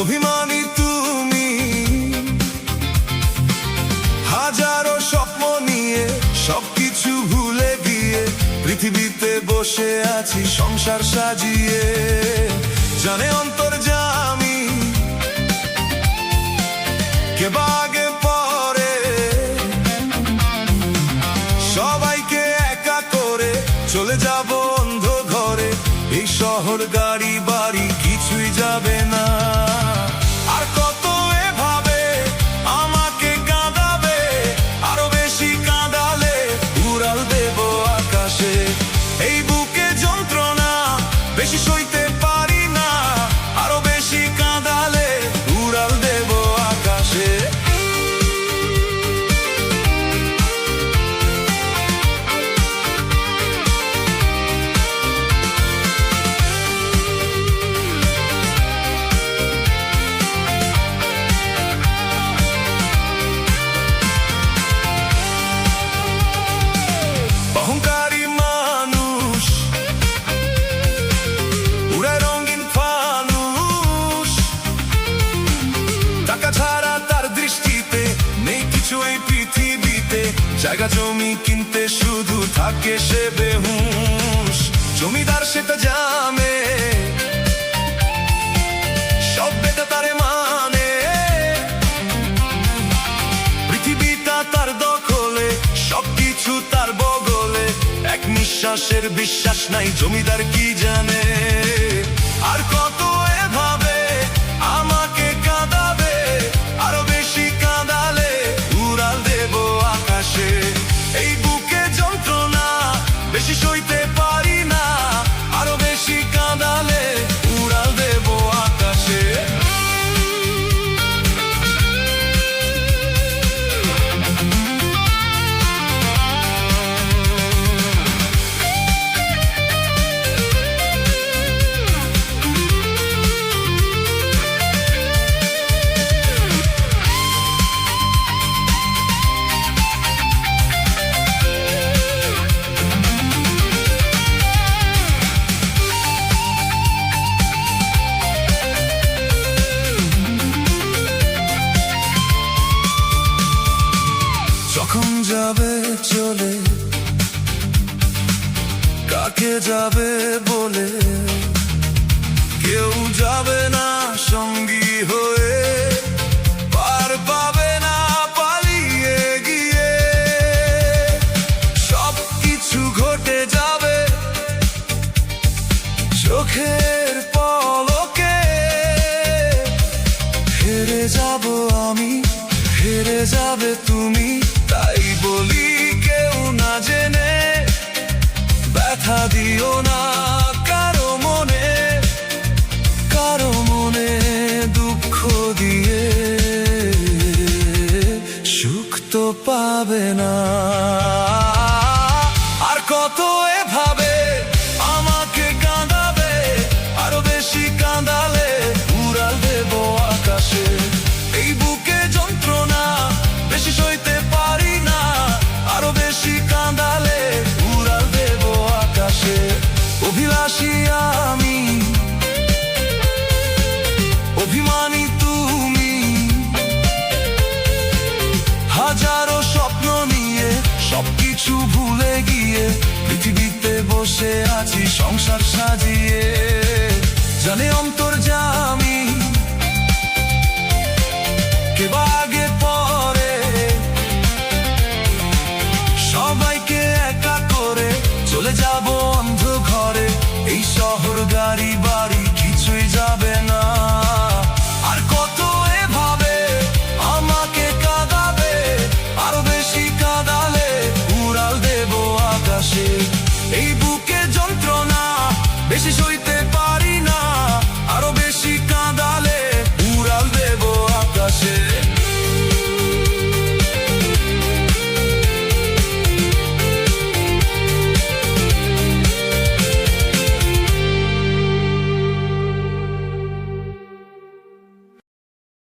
অভিমানী তুমি। হাজারো স্বপ্ন নিয়ে সবকিছু ভুলে গিয়ে পৃথিবীতে বসে আছি সংসার সাজিয়ে। জানে অন্তর্যামী কে বা আগে পরে, সবাইকে একা করে চলে যাব অন্ধ ঘরে। এই শহর গাড়ি বাড়ি কিছুই যাবে না। আর কত এভাবে আমাকে কাঁদাবে, আরো বেশি কাঁদালে উড়াল দেব আকাশে। এই বুকে যন্ত্রণা বেশি সইতে পারি না, আরো বেশি কাঁদালে উড়াল দেব আকাশে। অহংকারী মানুষ উড়ায় রঙিন ফানুষ, টাকা ছাড়া তার দৃষ্টিতে নেই কিছু এই পৃথিবীতে। জায়গা জমি কিনতে শুধু থাকে সে বেহুশ, জমিদার সেটা জানে, সব বেটা তারে মানে। পৃথিবীটা তার দখলে, সবকিছু তার বগলে। এক নিঃশ্বাসের বিশ্বাস নাই, জমিদার কি জানে। আর কত এভাবে আমাকে কাঁদাবে, আরো বেশি কাঁদালে উড়াল দেব আকাশে। এই বুকে যন্ত্রণা বেশি সইতে পারি না, আরো বেশি কাঁদালে উড়াল দেব আকাশে। যখন যাবে চলে, কাকে যাবে বলে, কেউ যাবে না সঙ্গী হয়ে, পার পাবে না পালিয়ে গিয়ে। সব কিছু ঘটে যাবে চোখের পলকে। হেরে যাব আমি, হেরে যাবে তুমি, তাই বলি কেউ না জেনে ব্যথা দিও না কারো মনে, কারো মনে দুঃখ দিয়ে সুখ তো পাবে না। আর কত এভাবে আমাকে কাঁদাবে, আরো বেশি কাঁদালে উড়াল দেব আকাশে। এই বুকে যন্ত্রণা বেশি সইতে পারি না, আরো বেশি কাঁদালে উড়াল দেব আকাশে। অভিলাষী আমি, অভিমানী তুমি। হাজারো স্বপ্ন নিয়ে সবকিছু ভুলে গিয়ে পৃথিবীতে বসে আছি সংসার সাজিয়ে। জানে অন্তর্যামী